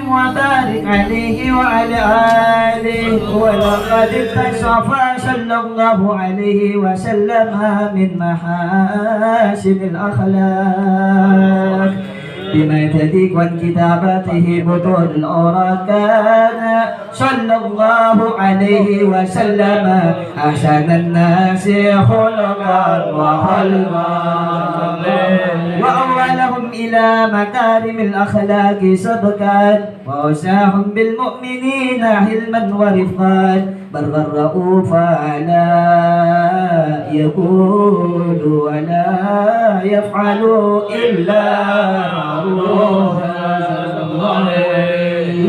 وبارك عليه وعلى آله. ولقد اكتشف صلى الله عليه وسلم من محاسن الأخلاق بما تديك عن كتابته بطول الأوراق. كان صلى الله عليه وسلم أحسن الناس خلقا وخلقا، وأولهم إلى مكارم الأخلاق صدقا، وأوساهم بالمؤمنين حلما ورفقا، برا رؤوفا لا يقول ولا يفعل إلا معروفا،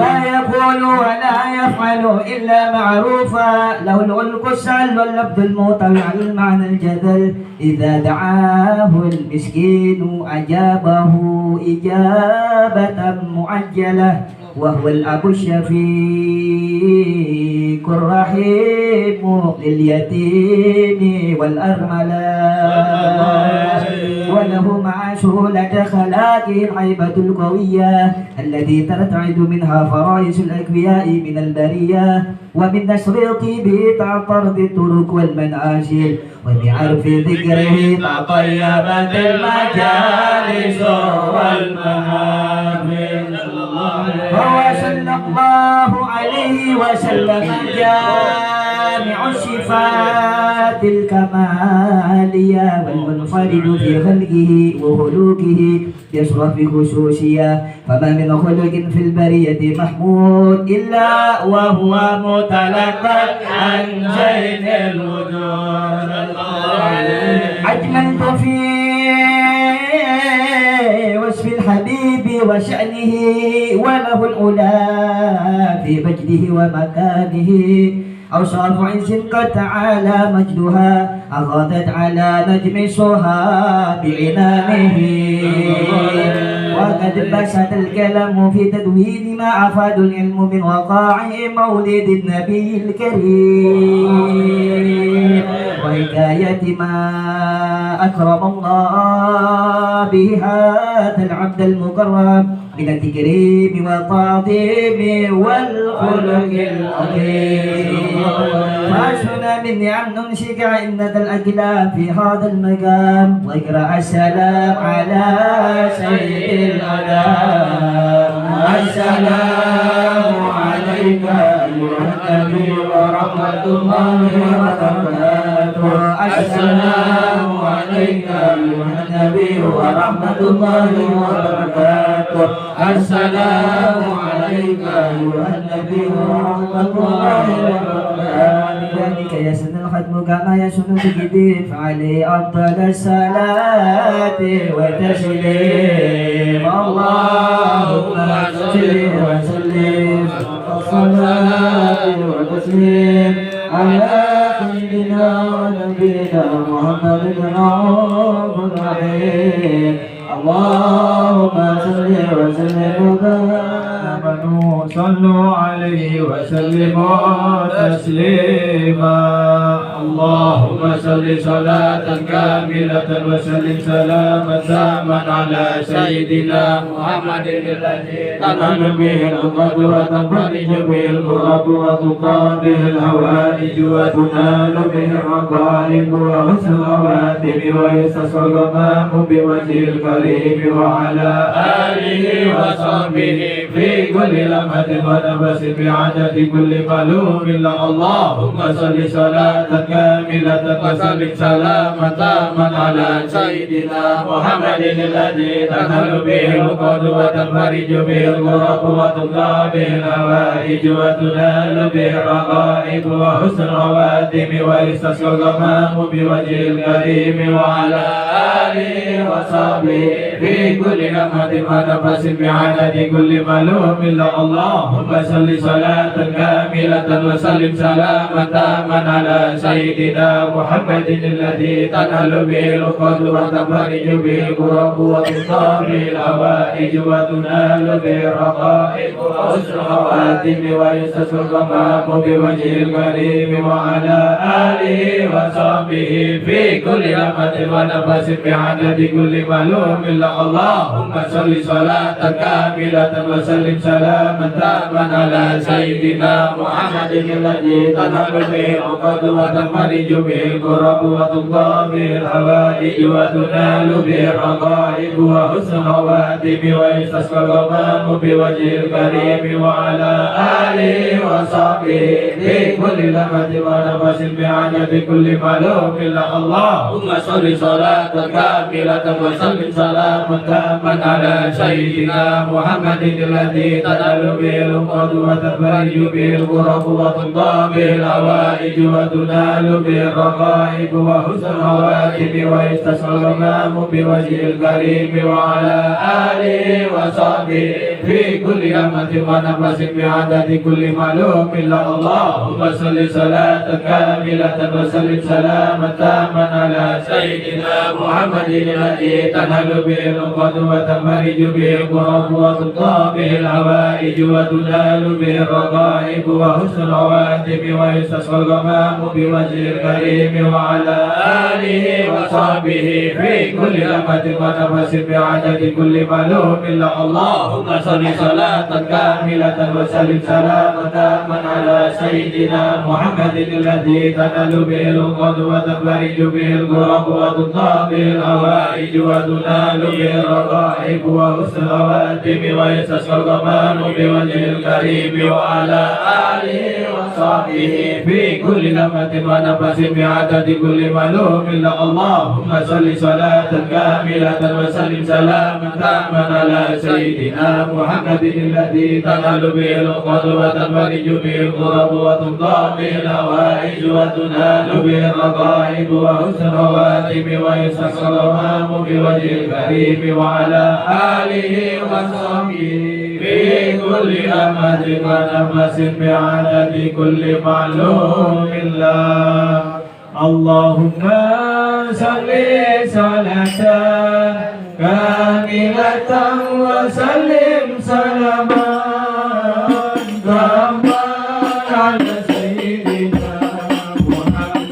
لا يقول ولا يفعل إلا معروفا. له العلق السهل واللفظ الموطن على المعنى الجدل. إذا دعاه المسكين أجابه إجابة معجلة، وهو الأب الشفيق الرحيم لليتيم والأرملة، وله مع سهولة خلاقه الهيبة القوية التي ترتعد منها فرائس الأكبياء من البرية، ومن نشر طيبه تعطرت الطرق والمنازل، وبعرف ذكره تطيبت المجالس والمحافل. هو صلى الله عليه وسلم جامع الصفات الكمالية والمنفرد في خلقه وخلقه يشرف خصوصية، فما من خلق في البرية محمود إلا وهو متلقى عن زين الوجود. أجملت في وصف الحبيب وشأنه، وله الأولى في مجده ومكانه، أوصاف عز قد تعالى مجدها أغاثت على نجم الصهاب بعنانه، وقد بسط الكلام في تدوين ما أفاد العلم من وقائع مولد النبي الكريم، وحكاية ما أكرم الله به هذا العبد المكرم من التكريم والتعظيم والخلق العظيم. فاشهد من نعم نمسك عندة الأكلام في هذا المقام، واقرأ السلام على سيد الأنام. السلام عليك أيها النبي ورحمة الله وبركاته. السلام عليك أيها النبي ورحمة الله وبركاته. السلام عليك أيها النبي ورحمة الله وبركاته. بذلك يسن الختم كما يسن الجديد، فعليه أفضل الصلاة وتسليم. اللهم صل وسلم الصلاة وتسليم على سيدنا ونبينا محمد الرؤوف الرحيم. اللهم صل وسلم وبارك، صلوا عليه وسلموا تسليما. اللهم صل صلاة كاملة وسلم سلاما تاما على سيدنا محمد الذي تنال به الأمة وتنفرج به الكرب وتقضي به الهوائج وتنال به الرقائب وحسن الرواتب ويستصر الغمام بوجه الكريم وعلى آله وصحبه في كل لمحة ونفس بعدد كل ملوم له. اللهم صل صلاة كاملة وسلم سلاما تاما على سيدنا محمد الذي تنال به العقد وتنفرج به الكرب وتقضى به الهوائج وتنال به الرغائب وحسن الرواتب ويستسقى الغمام بوجه الكريم وعلى آله وصحبه في كل لمحة ونفس بعدد كل ملوم له. الله اللهم صل صلاة كاملة وسلم سلاما تاما على سيدنا محمد الذي تنال به العقد وتفرج به الكرب وتقضى به الحوائج وتنال به الرقائق وحسن الخواتم ويستسقى الغمام بوجه الكريم وعلى آله وصحبه في كل لمحة ونفس بعدد كل معلوم لك. اللهم صل صلاة كاملة وسلم سلاما تاما على سيدنا محمد الذي تنال به العقد وتفرج به الكرب وتقضى به الحوائج وتنال به الرقائق وحسن الخواتم ويستسقى الغمام بوجه الكريم وعلى آله وصحبه في كل لمحة ونفس بعدد كل معلوم لك. اللهم صل صلاة كاملة وسلم سلاما تاما على سيدنا محمد الذي تنال به العقد وتفرج به الكرب وتقضى به الحوائج وتنال به الرقائق وحسن الخواتم ويستسقى الغمام بوجه الكريم وعلى آله وصحبه في كل لمحة ونفس بعدد كل معلوم لك. اللهم صل صلاة كاملة وسلم سلاما تاما على سيدنا محمد الذي تنال به العقد وتفرج به الكرب وتقضى به الحوائج وتنال به الرقائق وحسن الخواتم ويستسقى الغمام بوجه الكريم وعلى آله وصحبه في كل لمحة ونفس بعدد كل معلوم لك. اللهم صل صلاة كاملة وسلم سلاما تاما على سيدنا محمد الذي تنال به العقد وتفرج به الكرب وتقضى به الحوائج وتنال به الرقائق وحسن الخواتم ويستسقى الغمام بوجه الكريم وعلى آله وصحبه في كل لمحة ونفس بعدد كل معلوم لك. اللهم صل صلاة كاملة وسلم سلاما تاما على سيدنا محمد الذي تنال به العقد وتفرج به الكرب وتقضى به الحوائج وتنال به الرقائق وحسن الخواتم ويستسقى الغمام بوجه الكريم وعلى آله وصحبه في كل لمحة ونفس بعدد كل معلوم لك. اللهم صل صلاة كاملة وسلم سلاما تاما على سيدنا محمد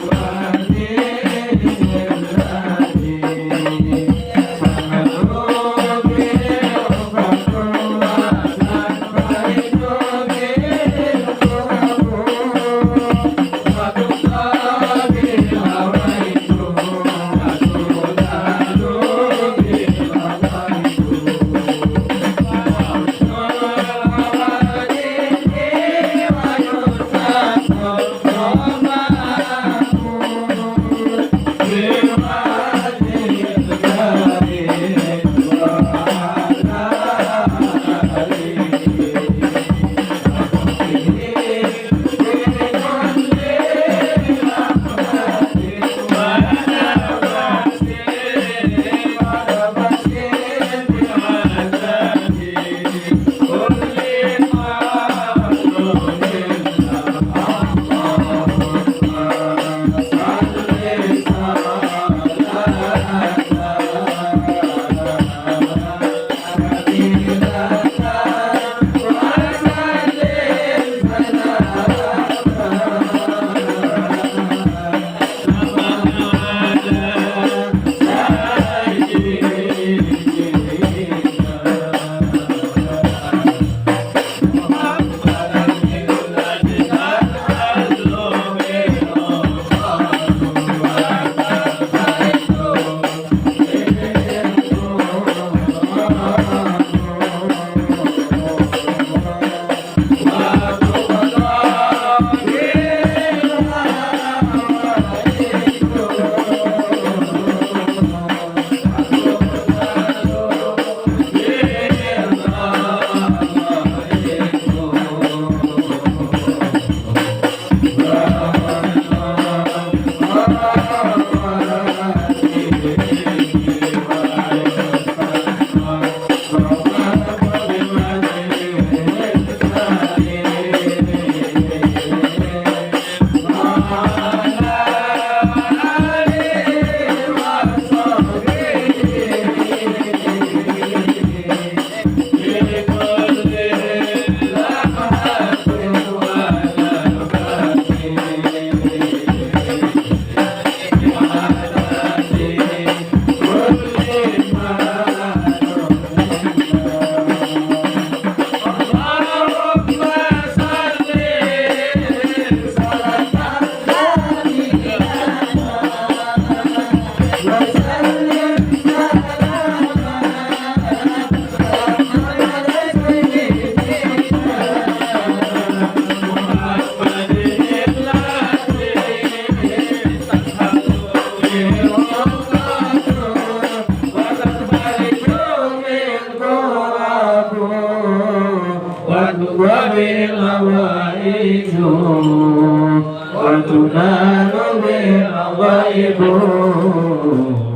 وتنال بالغيب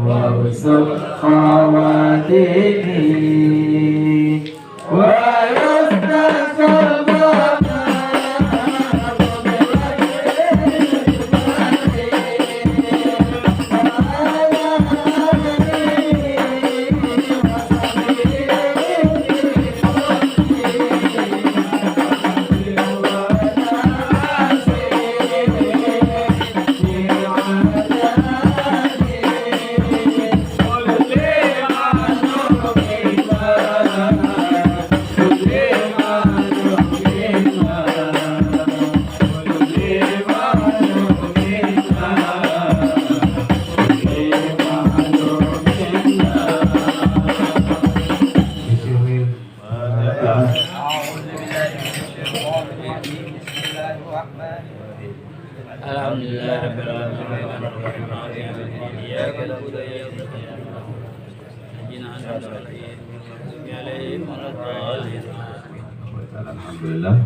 وحسن خواتمه ويستسقى Alhamdulillah,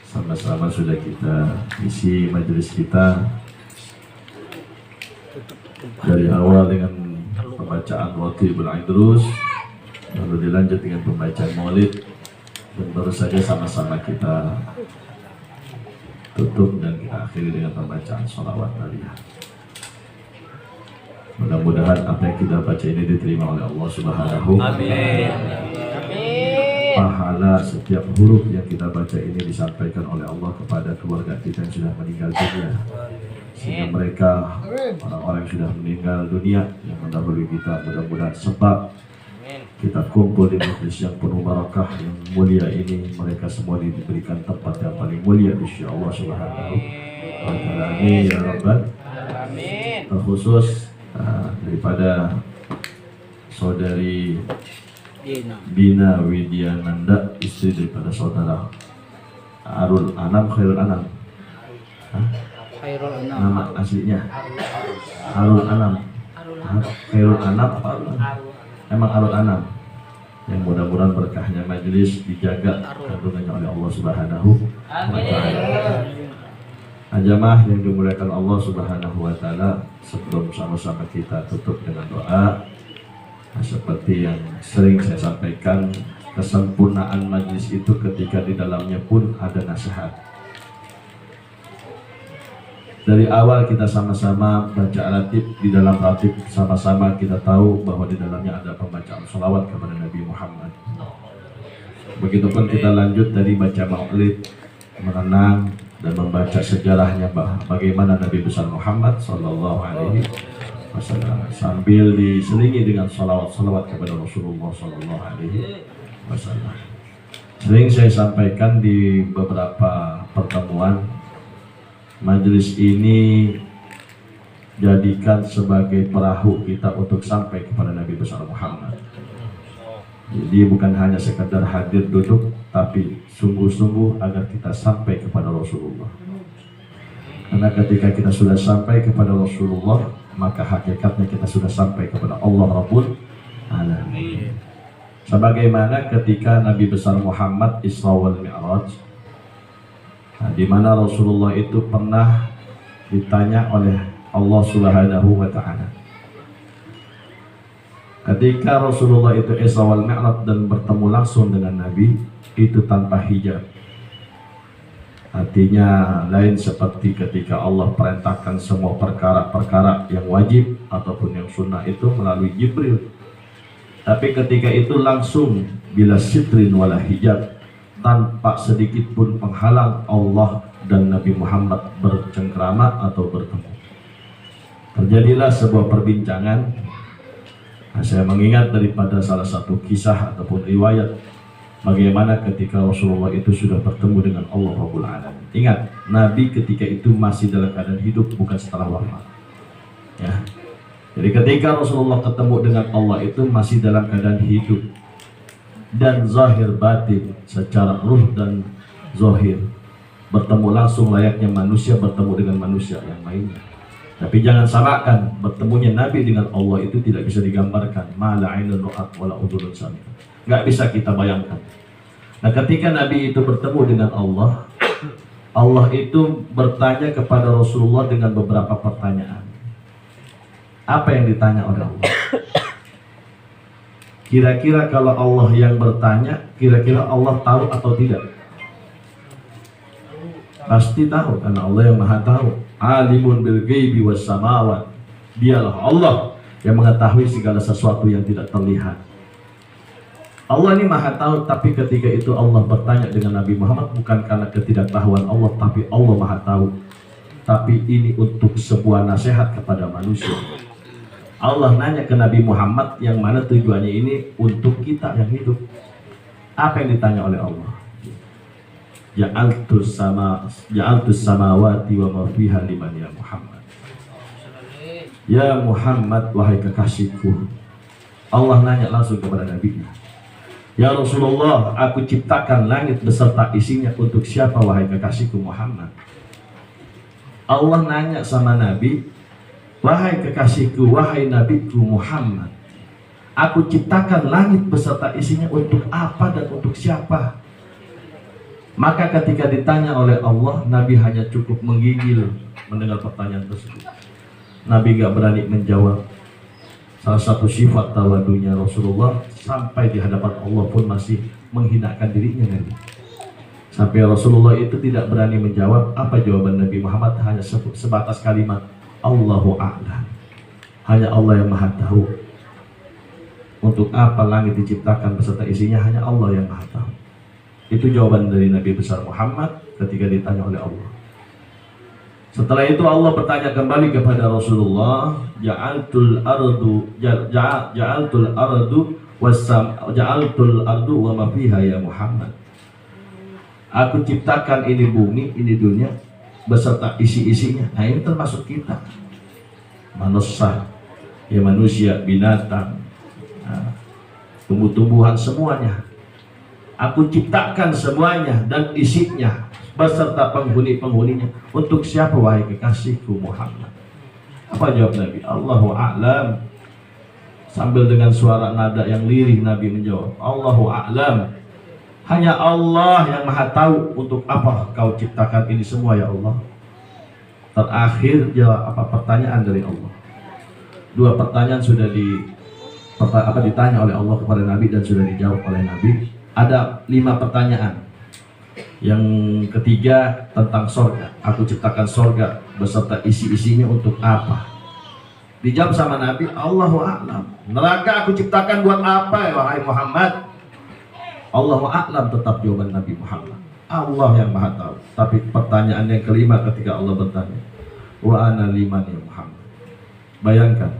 sama-sama sudah kita isi majelis kita dari awal dengan pembacaan Ratibul Aidrus, lalu dilanjut dengan pembacaan Maulid, dan baru saja sama-sama kita tutup dan kita akhiri dengan pembacaan sholawat Aliyah. Mudah-mudahan apa yang kita baca ini diterima oleh Allah Subhanahu wa Ta'ala. Pahala setiap huruf yang kita baca ini disampaikan oleh Allah kepada keluarga kita yang sudah meninggal dunia, sehingga mereka orang-orang yang sudah meninggal dunia yang mendahului kita, mudah-mudahan sebab kita kumpul di majelis yang penuh barakah yang mulia ini, mereka semua diberikan tempat yang paling mulia insya Allah Subhanahu wa Ta'ala. Amin ya Rabbal alamin. Terkhusus daripada saudari Dina Widyananda, istri daripada saudara Arul Anam, Khairul Anam. Nama aslinya Arul Anam. Khairul Anam apa Arul Anam? Emang Arul Anam. Yang mudah-mudahan berkahnya majelis dijaga kandungannya oleh Allah Subhanahu wa Ta'ala. Jamaah yang dimuliakan Allah Subhanahu wa Ta'ala, sebelum sama-sama kita tutup dengan doa, seperti yang sering saya sampaikan, kesempurnaan majlis itu ketika di dalamnya pun ada nasihat. Dari awal kita sama-sama baca ratib, di dalam ratib sama-sama kita tahu bahwa di dalamnya ada pembacaan sholawat kepada Nabi Muhammad. Begitupun kita lanjut dari baca maulid, mengenang dan membaca sejarahnya bagaimana Nabi besar Muhammad Sallallahu Alaihi Wasallam, sambil diselingi dengan salawat-salawat kepada Rasulullah Sallallahu Alaihi Wasallam. Sering saya sampaikan di beberapa pertemuan, majelis ini jadikan sebagai perahu kita untuk sampai kepada Nabi besar Muhammad. Jadi bukan hanya sekadar hadir duduk, tapi sungguh-sungguh agar kita sampai kepada Rasulullah. Karena ketika kita sudah sampai kepada Rasulullah, maka hakikatnya kita sudah sampai kepada Allah Rabbul Alamin. Sebagaimana ketika Nabi besar Muhammad Isra wal Mi'raj, di mana Rasulullah itu pernah ditanya oleh Allah Subhanahu wa Ta'ala. Ketika Rasulullah itu Isra wal Mi'raj dan bertemu langsung dengan Nabi, itu tanpa hijab. Artinya lain seperti ketika Allah perintahkan semua perkara-perkara yang wajib ataupun yang sunnah itu melalui Jibril. Tapi ketika itu langsung bila sitrin wala hijab, tanpa sedikit pun penghalang Allah dan Nabi Muhammad bercengkrama atau bertemu. Terjadilah sebuah perbincangan. Saya mengingat daripada salah satu kisah ataupun riwayat bagaimana ketika Rasulullah itu sudah bertemu dengan Allah Rabbul Alamin. Ingat, Nabi ketika itu masih dalam keadaan hidup, bukan setelah wafat. Ya. Jadi ketika Rasulullah ketemu dengan Allah itu masih dalam keadaan hidup dan zahir batin, secara ruh dan zahir bertemu langsung layaknya manusia bertemu dengan manusia yang lainnya. Tapi jangan samakan, bertemunya Nabi dengan Allah itu tidak bisa digambarkan. Ma la 'ainun ra'at wa la udhunun sami'at. Nggak bisa kita bayangkan. Nah, ketika Nabi itu bertemu dengan Allah, Allah itu bertanya kepada Rasulullah dengan beberapa pertanyaan. Apa yang ditanya oleh Allah? Kira-kira kalau Allah yang bertanya, kira-kira Allah tahu atau tidak? Pasti tahu, karena Allah yang maha tahu. Alimun bil ghaibi was samawat. Dialah Allah yang mengetahui segala sesuatu yang tidak terlihat. Allah ini maha tahu, tapi ketika itu Allah bertanya dengan Nabi Muhammad bukan karena ketidaktahuan Allah, tapi Allah maha tahu. Tapi ini untuk sebuah nasihat kepada manusia. Allah nanya ke Nabi Muhammad yang mana tujuannya ini untuk kita yang hidup. Apa yang ditanya oleh Allah? Ja'altus samawati wa ma fiha liman ya Muhammad. Ya Muhammad, wahai kekasihku. Allah nanya langsung kepada Nabi. Ya Rasulullah, aku ciptakan langit beserta isinya untuk siapa wahai kekasihku Muhammad? Allah nanya sama Nabi, wahai kekasihku, wahai Nabiku Muhammad, aku ciptakan langit beserta isinya untuk apa dan untuk siapa? Maka ketika ditanya oleh Allah, Nabi hanya cukup menggigil mendengar pertanyaan tersebut. Nabi gak berani menjawab. Salah satu sifat tawadunya Rasulullah, sampai di hadapan Allah pun masih menghinakan dirinya. Sampai Rasulullah itu tidak berani menjawab. Apa jawaban Nabi Muhammad? Hanya sebatas kalimat Allahu a'lam. Hanya Allah yang maha tahu. Untuk apa langit diciptakan beserta isinya, hanya Allah yang maha tahu. Itu jawaban dari Nabi besar Muhammad ketika ditanya oleh Allah. Setelah itu Allah bertanya kembali kepada Rasulullah, ja'altul ardu wa ma fiha ya Muhammad. Aku ciptakan ini bumi, ini dunia beserta isi-isinya. Nah, ini termasuk kita. Manusia, ya manusia, binatang, tumbuh-tumbuhan, semuanya. Aku ciptakan semuanya dan isinya beserta penghuni-penghuninya. Untuk siapa wahai kekasihku Muhammad? Apa jawab Nabi? Allahu a'lam. Sambil dengan suara nada yang lirih Nabi menjawab, Allahu a'lam. Hanya Allah yang maha tahu untuk apa kau ciptakan ini semua ya Allah. Terakhir jawab apa pertanyaan dari Allah. Dua pertanyaan sudah ditanya oleh Allah kepada Nabi dan sudah dijawab oleh Nabi. Ada 5 pertanyaan. Yang ketiga tentang sorga. Aku ciptakan sorga beserta isi-isinya untuk apa? Dijawab sama Nabi, Allahu a'lam. Neraka aku ciptakan buat apa ya wahai Muhammad? Allahu a'lam, tetap jawaban Nabi Muhammad. Allah yang maha tahu. Tapi pertanyaan yang kelima ketika Allah bertanya, wa ana liman ya Muhammad. Bayangkan,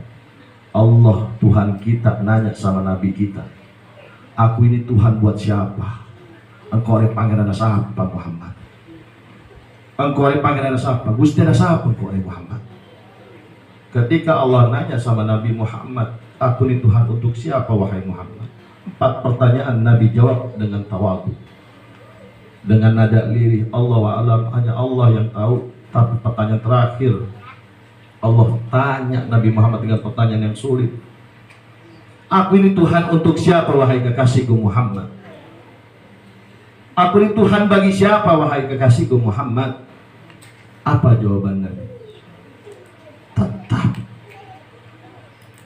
Allah Tuhan kita nanya sama Nabi kita, aku ini Tuhan buat siapa? Engkau oleh pangeran siapa Muhammad? Engkau oleh pangeran siapa? Gusti ada siapa engkau oleh Muhammad? Ketika Allah nanya sama Nabi Muhammad, aku ini Tuhan untuk siapa wahai Muhammad? 4 pertanyaan Nabi jawab dengan tawadhu, dengan nada lirih. Allah wa'alam, hanya Allah yang tahu. Tapi pertanyaan terakhir Allah tanya Nabi Muhammad dengan pertanyaan yang sulit. Aku ini Tuhan untuk siapa wahai kekasihku Muhammad? Aku ini Tuhan bagi siapa wahai kekasihku Muhammad? Apa jawaban Nabi? Tetap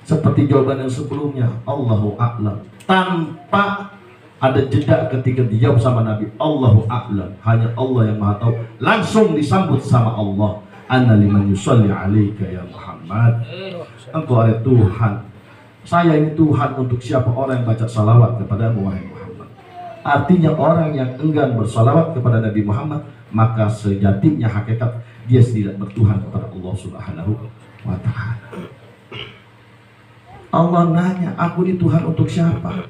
seperti jawaban yang sebelumnya, Allahu a'lam. Tanpa ada jeda ketika dijawab sama Nabi, Allahu a'lam. Hanya Allah yang maha tahu. Langsung disambut sama Allah, Anna liman yusalli alaika ya Muhammad. Engkau ada Tuhan. Saya ini Tuhan untuk siapa orang yang baca salawat kepadamu wahai Muhammad. Artinya orang yang enggan bersalawat kepada Nabi Muhammad, maka sejatinya hakikat dia tidak bertuhan kepada Allah Subhanahu wa ta'ala. Allah nanya, aku ini Tuhan untuk siapa?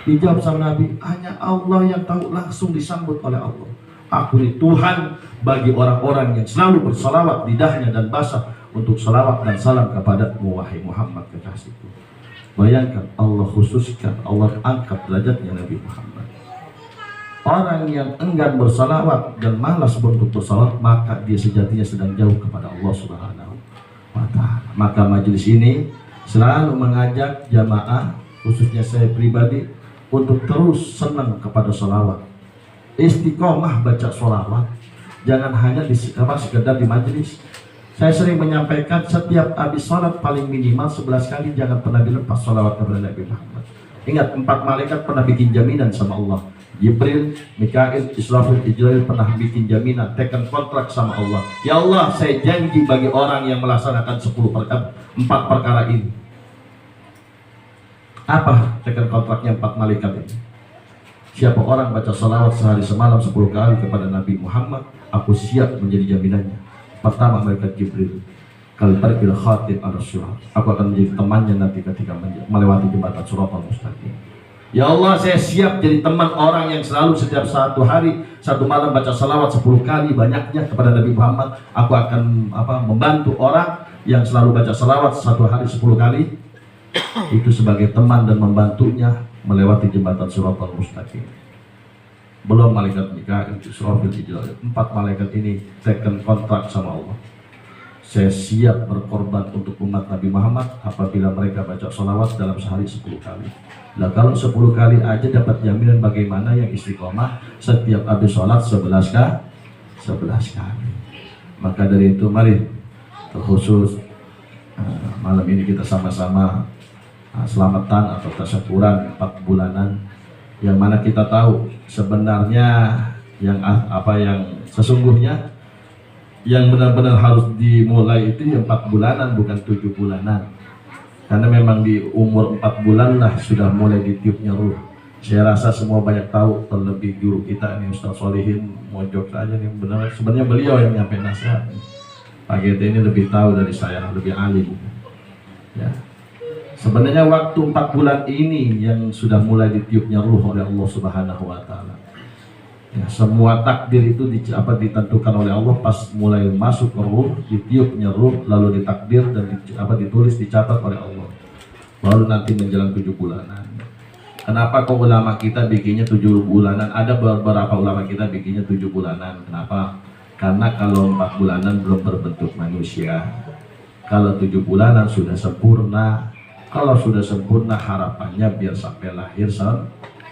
Dijawab sama Nabi, hanya Allah yang tahu. Langsung disambut oleh Allah, aku ini Tuhan bagi orang-orang yang selalu bersalawat lidahnya dan basah untuk salawat dan salam kepada wahai Muhammad kekasihku. Bayangkan, Allah khususkan, Allah angkat derajatnya Nabi Muhammad. Orang yang enggan bersalawat dan malas untuk bersalawat, maka dia sejatinya sedang jauh kepada Allah Subhanahu wa ta'ala. Maka majelis ini selalu mengajak jamaah, khususnya saya pribadi, untuk terus senang kepada salawat, istiqomah baca salawat, Jangan hanya sekedar di majelis. Saya sering menyampaikan setiap habis sholat paling minimal 11 kali jangan pernah dilepas sholawat kepada Nabi Muhammad. Ingat, 4 malaikat pernah bikin jaminan sama Allah. Jibril, Mikail, Israfil, Ijrail pernah bikin jaminan, tekan kontrak sama Allah. Ya Allah, saya janji bagi orang yang melaksanakan 4 perkara ini. Apa tekan kontraknya 4 malaikat ini? Siapa orang baca salawat sehari semalam 10 kali kepada Nabi Muhammad, aku siap menjadi jaminannya. Pertama, malaikat Jibril, kalbarqil khatib ar-surat, aku akan menjadi temannya nanti ketika melewati jembatan Shiratal Mustaqim. Ya Allah, saya siap jadi teman orang yang selalu setiap 1 hari 1 malam baca salawat 10 kali banyaknya kepada Nabi Muhammad. Aku akan membantu orang yang selalu baca salawat 1 hari 10 kali itu sebagai teman dan membantunya melewati jembatan Shiratal Mustaqim. Belum malaikat Mikail, Israfil, Ijrail. 4 malaikat ini tekan kontrak sama Allah. Saya siap berkorban untuk umat Nabi Muhammad apabila mereka baca salawat dalam sehari 10 kali. Nah, kalau 10 kali aja dapat jaminan, bagaimana yang istiqomah setiap habis sholat 11 kali. Maka dari itu mari terkhusus malam ini kita sama-sama selamatan atau tasyakuran 4 bulanan, yang mana kita tahu sebenarnya yang sesungguhnya yang benar-benar harus dimulai itu 4 bulanan bukan 7 bulanan. Karena memang di umur 4 bulan lah sudah mulai ditiupnya ruh. Saya rasa semua banyak tahu, terlebih guru kita ini Ustaz Solihin, mojok saja nih, benar. Sebenarnya beliau yang nyampe nasihat. Pak GT ini lebih tahu dari saya, lebih alim. Ya. Sebenarnya waktu 4 bulan ini yang sudah mulai ditiupnya ruh oleh Allah Subhanahu wa taala. Ya, semua takdir itu ditentukan oleh Allah pas mulai masuk ke ruh, ditiupnya ruh, lalu ditakdir dan ditulis, dicatat oleh Allah. Baru nanti menjelang 7 bulanan. Kenapa kok ulama kita bikinnya 7 bulanan? Ada beberapa ulama kita bikinnya 7 bulanan. Kenapa? Karena kalau 4 bulanan belum berbentuk manusia. Kalau 7 bulanan sudah sempurna. Kalau sudah sempurna harapannya biar sampai lahir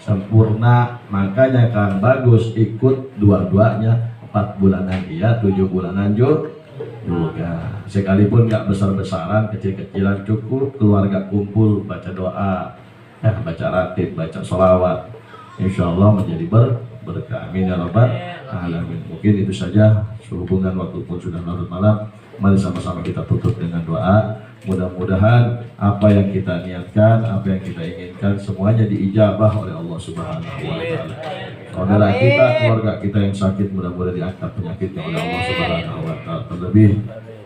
sempurna. Makanya kan bagus ikut dua-duanya, 4 bulanan iya, 7 bulanan juga. Sekalipun nggak besar-besaran, kecil-kecilan cukup, keluarga kumpul baca doa, baca ratib, baca sholawat, insya Allah menjadi berkah. Amin ya rabbal alamin. Mungkin itu saja, sehubungan waktu pun sudah larut malam. Mari sama-sama kita tutup dengan doa. Mudah-mudahan apa yang kita niatkan, apa yang kita inginkan semuanya diijabah oleh Allah Subhanahu wa taala. Saudara kita, keluarga kita yang sakit mudah-mudahan diangkat penyakitnya oleh Allah Subhanahu wa taala. Terlebih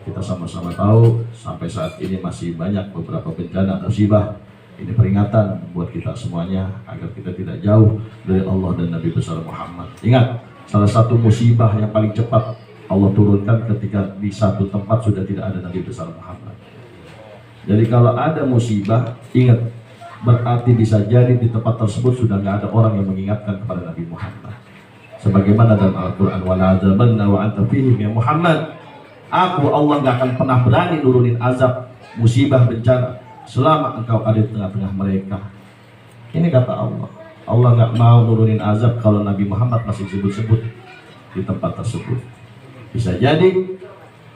kita sama-sama tahu sampai saat ini masih banyak beberapa bencana musibah. Ini peringatan buat kita semuanya agar kita tidak jauh dari Allah dan Nabi besar Muhammad. Ingat, salah satu musibah yang paling cepat Allah turunkan ketika di satu tempat sudah tidak ada Nabi besar Muhammad. Jadi kalau ada musibah, ingat, berarti bisa jadi di tempat tersebut sudah nggak ada orang yang mengingatkan kepada Nabi Muhammad. Sebagaimana dalam Al-Quran, wala azabanna wa anta fihim ya Muhammad. Aku Allah nggak akan pernah berani nurunin azab, musibah, bencana selama engkau ada di tengah-tengah mereka. Ini kata Allah. Allah nggak mau nurunin azab kalau Nabi Muhammad masih sebut-sebut di tempat tersebut. Bisa jadi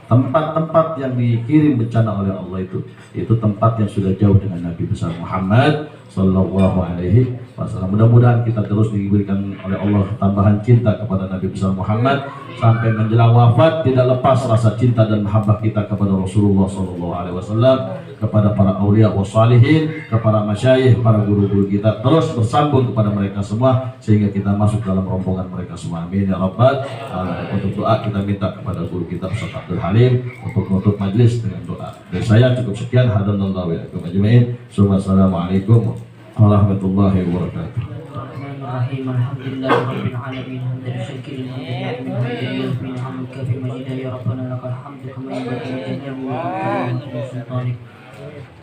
tempat-tempat yang dikirim bencana oleh Allah itu tempat yang sudah jauh dengan Nabi besar Muhammad Sallallahu Alaihi Wasallam. Mudah-mudahan kita terus diberikan oleh Allah tambahan cinta kepada Nabi besar Muhammad sampai menjelang wafat, tidak lepas rasa cinta dan mahabbah kita kepada Rasulullah Sallallahu Alaihi Wasallam, kepada para aulia wa salihin, kepada masyayikh, para guru-guru kita, terus bersambung kepada mereka semua sehingga kita masuk dalam rombongan mereka semua. Amin ya rabbal alamin. Untuk doa kita minta kepada guru kita Ustaz Abdul Halim untuk menutup majlis dengan doa. Dari saya cukup sekian. Hadanallahu wa iyyakum ajma'in. Assalamualaikum warahmatullahi wabarakatuh. Bismillahirrahmanirrahim. Alhamdulillahirabbil alamin. Hamdan syakirin hamdan hamdaka fi majida ya rabbana lakal hamdu kama yanbaghi li jalali sultanik.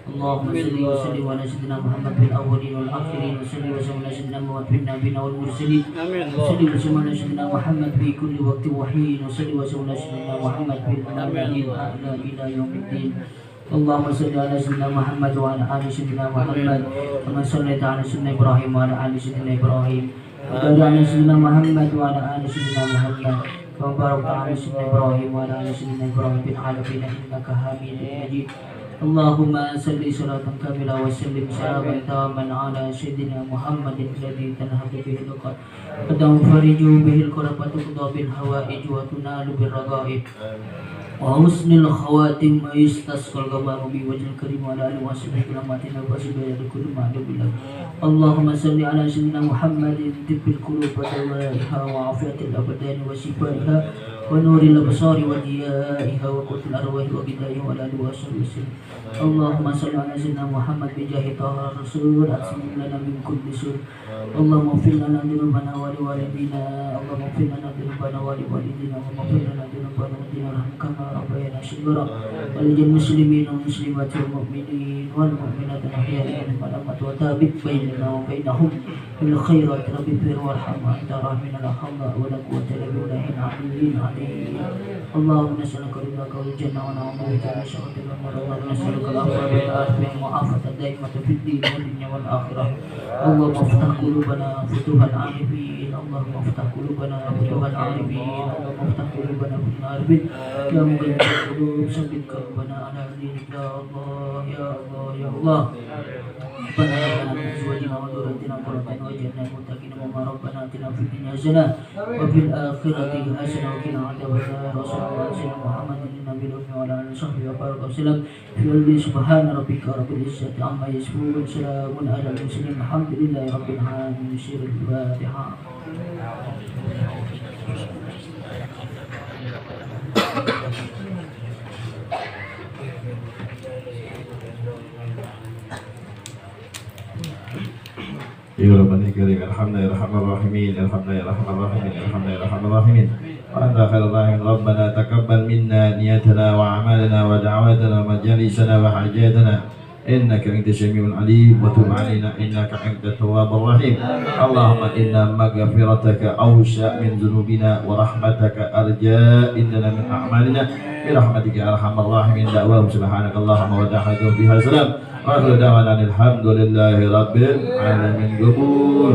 Allahumma salli wa sallim ala sayyidina Muhammad bil awwalin wal akhirin wa salli wa sallim ala sayyidina Muhammad bin nabiyina wal mursalin. Amin. Salli wa sallim ala sayyidina Muhammad fi kulli waqtin wa hin wa salli wa sallim ala sayyidina Muhammad bil alamin a'la ila yaumiddin. Allahumma salli ala sayyidina Muhammad wa ala ali sayyidina Muhammad kama shallaita ala sayyidina Ibrahim wa ala ali sayyidina Ibrahim wa ala ali sayyidina Muhammad wa ala ali sayyidina Muhammad كما باركت على سيدنا إبراهيم وعلى آل سيدنا إبراهيم في العالمين إنك حميد مجيد اللهم صل صلاة كاملة وسلم سلاما تاما على سيدنا محمد الذي تنهض به العقد وتنفرج به الكرب وتقضى بالهوائج وتنال بالرغائب وحسن الخواتم ويستسقى الغمام بوجه الكريم وعلى آله وصحبه كلماتنا وسبيل كل ما بالله اللهم صل على سيدنا محمد طب القلوب ودوائها وعافية الأبدان وشفائها ونور الأبصار وضيائها وقوت الأرواح وغذائها وعلى آله وصحبه وسلم اللهم صل على سيدنا محمد بجاه طه الرسول أقسم لنا من كل سوء اللهم اغفر لنا ذنوبنا ولوالدينا اللهم اغفر لنا ذنوبنا ولوالدينا اللهم اغفر لنا ذنوبنا ولوالدينا وارحمنا كما ربيانا صغيرا ولجميع المسلمين والمسلمات والمؤمنين والمؤمنات الأحياء منهم والأموات وتابع بيننا وبينهم بالخيرات رب اغفر وارحم وأنت راحمنا لا حول ولا قوة إلا بالله العلي العظيم اللهم نسألك رضاك والجنة ونعوذ بك من سخطك والنار اللهم نسألك العفو والعافية والمعافاة الدائمة في الدين والدنيا والآخرة اللهم افتح قلوبنا فتوح العارفين اللهم افتح قلوبنا فتوح العارفين اللهم افتح قلوبنا فتوح العارفين يا مقلب القلوب ثبت قلوبنا على دينك يا الله يا الله يا الله ربنا هب لنا من ازواجنا وذريتنا قرة اعين واجعلنا للمتقين اماما ربنا اتنا في الدنيا حسنة وفي الآخرة حسنة وقنا عذاب النار وصلى الله على سيدنا محمد النبي الأمي وعلى آله وصحبه وبارك وسلم في الأرض سبحان ربك رب العزة عما يصفون سلام على المرسلين الحمد لله رب العالمين سير الفاتحة. Ya Rabbana karim alhamdulillah ya rahman rahimin alhamdulillah ya rahman rahimin alhamdulillah ya rahman rahimin wa anta khairur rahimin rabbana taqabbal minna niyatana wa a'malana wa da'watana wa majalisana wa hajatana innaka antas samiul alim wa tub alaina innaka antat tawwabur rahim Allahumma inna maghfirataka awsha min dhunubina wa rahmataka arja indana min a'malina bi rahmatika ya arhamar rahimin da'wahum subhanakallahumma wa ta'ala biha salam wa akhiru da'wana alhamdulillahi rabbil alamin qabul.